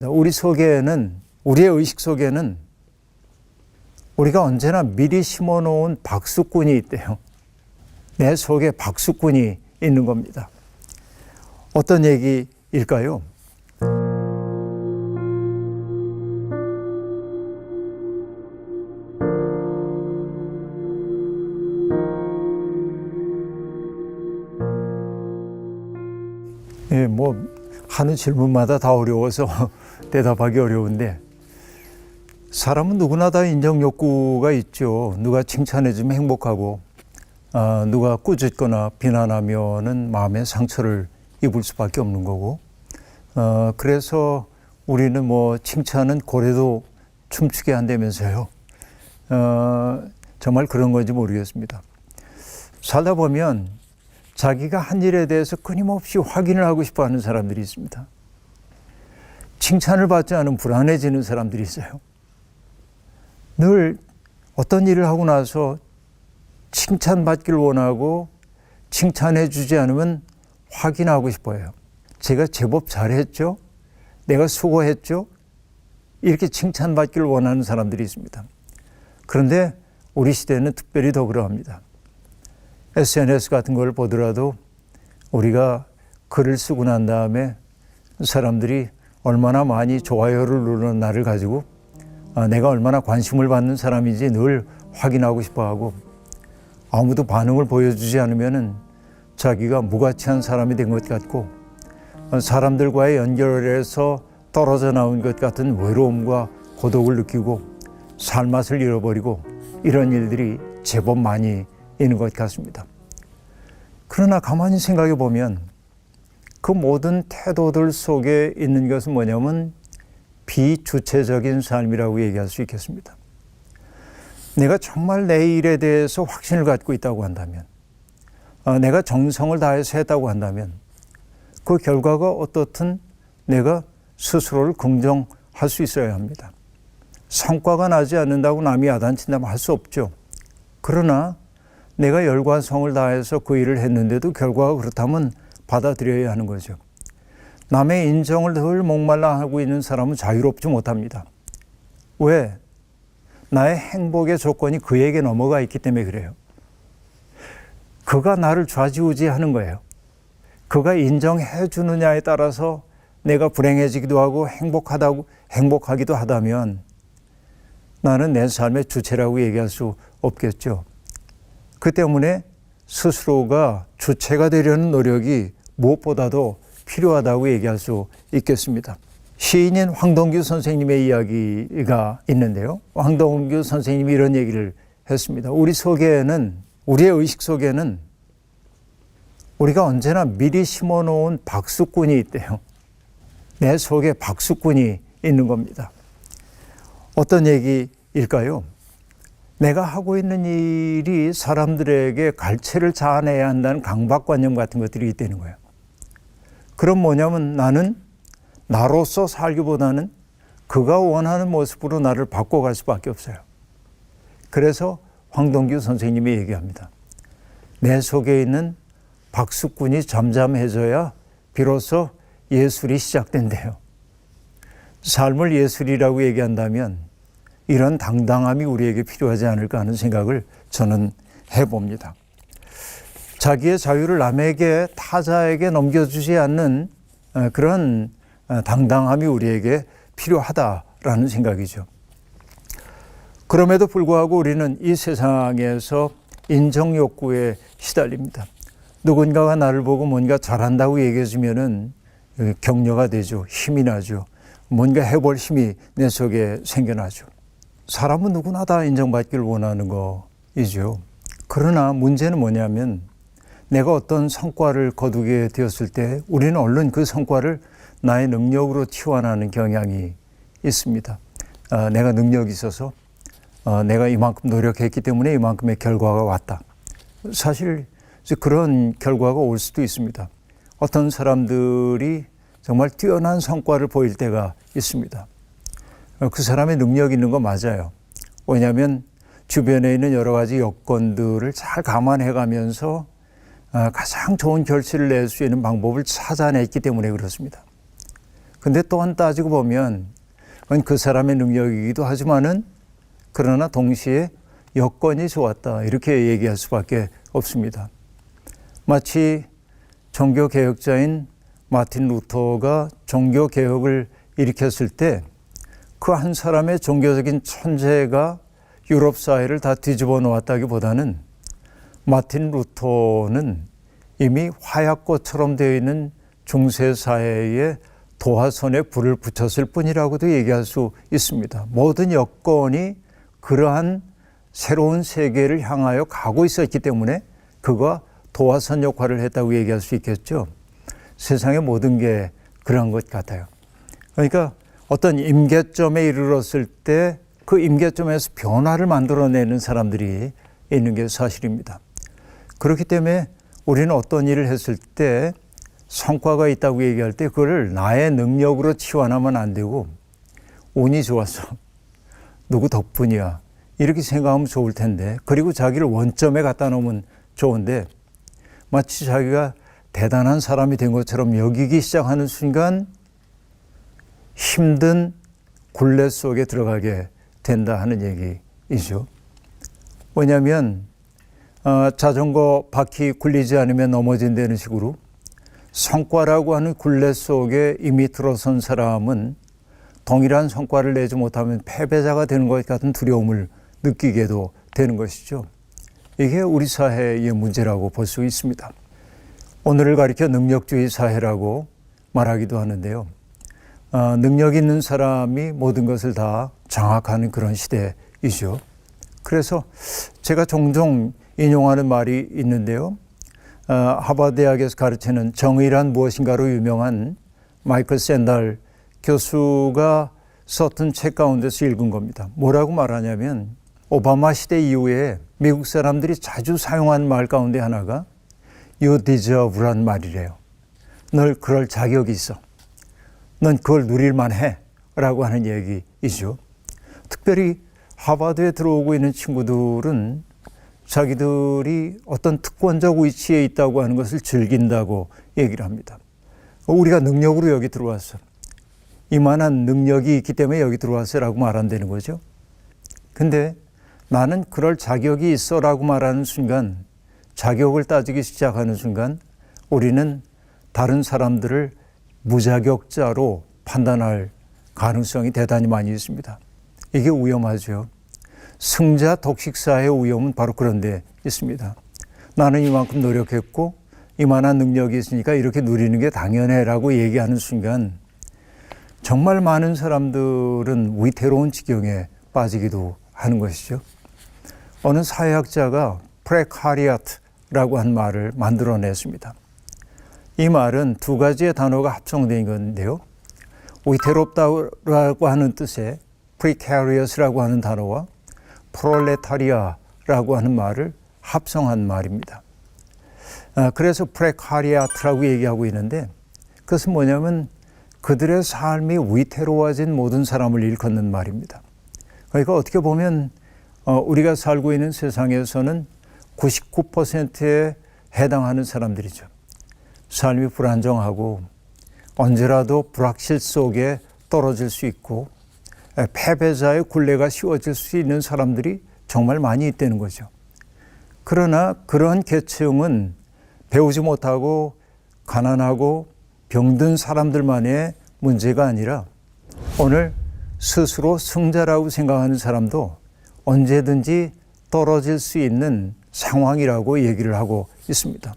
우리 속에는, 우리의 의식 속에는 우리가 언제나 미리 심어놓은 박수꾼이 있대요. 내 속에 박수꾼이 있는 겁니다. 어떤 얘기일까요? 예, 하는 질문마다 다 어려워서 대답하기 어려운데, 사람은 누구나 다 인정 욕구가 있죠. 누가 칭찬해주면 행복하고, 누가 꾸짖거나 비난하면은 마음의 상처를 입을 수밖에 없는 거고, 그래서 우리는 칭찬은 고래도 춤추게 한다면서요. 정말 그런 건지 모르겠습니다. 살다 보면 자기가 한 일에 대해서 끊임없이 확인을 하고 싶어 하는 사람들이 있습니다. 칭찬을 받지 않으면 불안해지는 사람들이 있어요. 늘 어떤 일을 하고 나서 칭찬받기를 원하고 칭찬해 주지 않으면 확인하고 싶어요. 제가 제법 잘했죠? 내가 수고했죠? 이렇게 칭찬받기를 원하는 사람들이 있습니다. 그런데 우리 시대는 특별히 더 그러합니다. SNS 같은 걸 보더라도 우리가 글을 쓰고 난 다음에 사람들이 얼마나 많이 좋아요를 누르는 나를 가지고 내가 얼마나 관심을 받는 사람인지 늘 확인하고 싶어하고, 아무도 반응을 보여주지 않으면 자기가 무가치한 사람이 된 것 같고, 사람들과의 연결에서 떨어져 나온 것 같은 외로움과 고독을 느끼고 살맛을 잃어버리고, 이런 일들이 제법 많이 있는 것 같습니다. 그러나 가만히 생각해 보면 그 모든 태도들 속에 있는 것은 뭐냐면 비주체적인 삶이라고 얘기할 수 있겠습니다. 내가 정말 내 일에 대해서 확신을 갖고 있다고 한다면, 내가 정성을 다해서 했다고 한다면 그 결과가 어떻든 내가 스스로를 긍정할 수 있어야 합니다. 성과가 나지 않는다고 남이 야단친다면 할 수 없죠. 그러나 내가 열과 성을 다해서 그 일을 했는데도 결과가 그렇다면 받아들여야 하는 거죠. 남의 인정을 늘 목말라 하고 있는 사람은 자유롭지 못합니다. 왜? 나의 행복의 조건이 그에게 넘어가 있기 때문에 그래요. 그가 나를 좌지우지하는 거예요. 그가 인정해 주느냐에 따라서 내가 불행해지기도 하고 행복하기도 하다면 나는 내 삶의 주체라고 얘기할 수 없겠죠. 그 때문에 스스로가 주체가 되려는 노력이 무엇보다도 필요하다고 얘기할 수 있겠습니다. 시인인 황동규 선생님의 이야기가 있는데요. 황동규 선생님이 이런 얘기를 했습니다. 우리의 의식 속에는 우리가 언제나 미리 심어놓은 박수꾼이 있대요. 내 속에 박수꾼이 있는 겁니다. 어떤 얘기일까요? 내가 하고 있는 일이 사람들에게 갈채를 자아내야 한다는 강박관념 같은 것들이 있다는 거예요. 그럼 뭐냐면 나는 나로서 살기보다는 그가 원하는 모습으로 나를 바꿔갈 수밖에 없어요. 그래서 황동규 선생님이 얘기합니다. 내 속에 있는 박수꾼이 잠잠해져야 비로소 예술이 시작된대요. 삶을 예술이라고 얘기한다면 이런 당당함이 우리에게 필요하지 않을까 하는 생각을 저는 해봅니다. 자기의 자유를 남에게, 타자에게 넘겨주지 않는 그런 당당함이 우리에게 필요하다라는 생각이죠. 그럼에도 불구하고 우리는 이 세상에서 인정 욕구에 시달립니다. 누군가가 나를 보고 뭔가 잘한다고 얘기해 주면은 격려가 되죠. 힘이 나죠. 뭔가 해볼 힘이 내 속에 생겨나죠. 사람은 누구나 다 인정받기를 원하는 거이죠. 그러나 문제는 뭐냐면 내가 어떤 성과를 거두게 되었을 때 우리는 얼른 그 성과를 나의 능력으로 치환하는 경향이 있습니다. 내가 능력이 있어서 내가 이만큼 노력했기 때문에 이만큼의 결과가 왔다. 사실 그런 결과가 올 수도 있습니다. 어떤 사람들이 정말 뛰어난 성과를 보일 때가 있습니다. 그 사람의 능력이 있는 거 맞아요. 왜냐하면 주변에 있는 여러 가지 여건들을 잘 감안해 가면서 가장 좋은 결실을 낼 수 있는 방법을 찾아냈기 때문에 그렇습니다. 근데 또한 따지고 보면 그건 그 사람의 능력이기도 하지만은 그러나 동시에 여건이 좋았다. 이렇게 얘기할 수밖에 없습니다. 마치 종교개혁자인 마틴 루터가 종교개혁을 일으켰을 때 그 한 사람의 종교적인 천재가 유럽 사회를 다 뒤집어 놓았다기보다는 마틴 루터는 이미 화약고처럼 되어 있는 중세 사회에 도화선에 불을 붙였을 뿐이라고도 얘기할 수 있습니다. 모든 여건이 그러한 새로운 세계를 향하여 가고 있었기 때문에 그가 도화선 역할을 했다고 얘기할 수 있겠죠. 세상의 모든 게 그런 것 같아요. 그러니까 어떤 임계점에 이르렀을 때 그 임계점에서 변화를 만들어내는 사람들이 있는 게 사실입니다. 그렇기 때문에 우리는 어떤 일을 했을 때 성과가 있다고 얘기할 때 그걸 나의 능력으로 치환하면 안 되고 운이 좋았어. 누구 덕분이야. 이렇게 생각하면 좋을 텐데, 그리고 자기를 원점에 갖다 놓으면 좋은데 마치 자기가 대단한 사람이 된 것처럼 여기기 시작하는 순간 힘든 굴레 속에 들어가게 된다 하는 얘기이죠. 왜냐하면 자전거 바퀴 굴리지 않으면 넘어진다는 식으로 성과라고 하는 굴레 속에 이미 들어선 사람은 동일한 성과를 내지 못하면 패배자가 되는 것 같은 두려움을 느끼게도 되는 것이죠. 이게 우리 사회의 문제라고 볼 수 있습니다. 오늘을 가리켜 능력주의 사회라고 말하기도 하는데요. 능력 있는 사람이 모든 것을 다 장악하는 그런 시대이죠. 그래서 제가 종종 인용하는 말이 있는데요. 하버드 대학에서 가르치는 정의란 무엇인가로 유명한 마이클 샌달 교수가 썼던 책 가운데서 읽은 겁니다. 뭐라고 말하냐면 오바마 시대 이후에 미국 사람들이 자주 사용한 말 가운데 하나가 You deserve란 말이래요. 널 그럴 자격이 있어. 넌 그걸 누릴만 해. 라고 하는 얘기이죠. 특별히 하버드에 들어오고 있는 친구들은 자기들이 어떤 특권적 위치에 있다고 하는 것을 즐긴다고 얘기를 합니다. 우리가 능력으로 여기 들어왔어. 이만한 능력이 있기 때문에 여기 들어왔어 라고 말한다는 거죠. 근데 나는 그럴 자격이 있어 라고 말하는 순간, 자격을 따지기 시작하는 순간 우리는 다른 사람들을 무자격자로 판단할 가능성이 대단히 많이 있습니다. 이게 위험하죠. 승자 독식사의 위험은 바로 그런 데 있습니다. 나는 이만큼 노력했고 이만한 능력이 있으니까 이렇게 누리는 게 당연해라고 얘기하는 순간 정말 많은 사람들은 위태로운 지경에 빠지기도 하는 것이죠. 어느 사회학자가 프레카리아트라고 한 말을 만들어냈습니다. 이 말은 두 가지의 단어가 합성된 건데요. 위태롭다고 하는 뜻의 precarious라고 하는 단어와 프롤레타리아라고 하는 말을 합성한 말입니다. 그래서 프레카리아트라고 얘기하고 있는데 그것은 뭐냐면 그들의 삶이 위태로워진 모든 사람을 일컫는 말입니다. 그러니까 어떻게 보면 우리가 살고 있는 세상에서는 99%에 해당하는 사람들이죠. 삶이 불안정하고 언제라도 불확실 속에 떨어질 수 있고 패배자의 굴레가 씌워질 수 있는 사람들이 정말 많이 있다는 거죠. 그러나 그러한 계층은 배우지 못하고 가난하고 병든 사람들만의 문제가 아니라 오늘 스스로 승자라고 생각하는 사람도 언제든지 떨어질 수 있는 상황이라고 얘기를 하고 있습니다.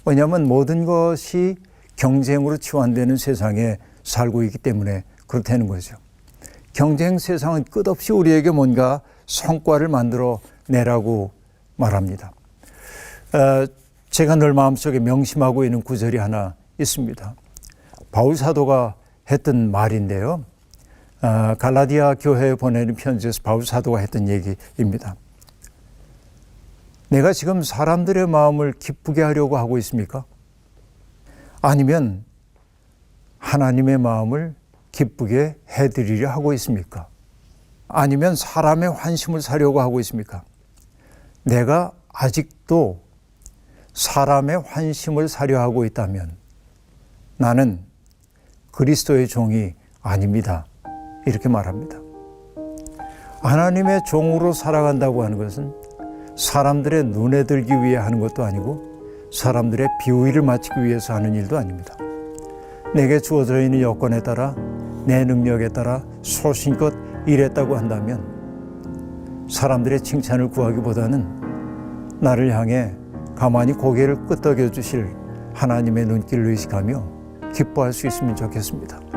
왜냐하면 모든 것이 경쟁으로 치환되는 세상에 살고 있기 때문에 그렇다는 거죠. 경쟁 세상은 끝없이 우리에게 뭔가 성과를 만들어 내라고 말합니다. 제가 늘 마음속에 명심하고 있는 구절이 하나 있습니다. 바울 사도가 했던 말인데요. 갈라디아 교회에 보내는 편지에서 바울 사도가 했던 얘기입니다. 내가 지금 사람들의 마음을 기쁘게 하려고 하고 있습니까? 아니면 하나님의 마음을 기쁘게 해드리려 하고 있습니까? 아니면 사람의 환심을 사려고 하고 있습니까? 내가 아직도 사람의 환심을 사려 하고 있다면 나는 그리스도의 종이 아닙니다. 이렇게 말합니다. 하나님의 종으로 살아간다고 하는 것은 사람들의 눈에 들기 위해 하는 것도 아니고 사람들의 비위를 맞추기 위해서 하는 일도 아닙니다. 내게 주어져 있는 여건에 따라 내 능력에 따라 소신껏 일했다고 한다면 사람들의 칭찬을 구하기보다는 나를 향해 가만히 고개를 끄덕여 주실 하나님의 눈길을 의식하며 기뻐할 수 있으면 좋겠습니다.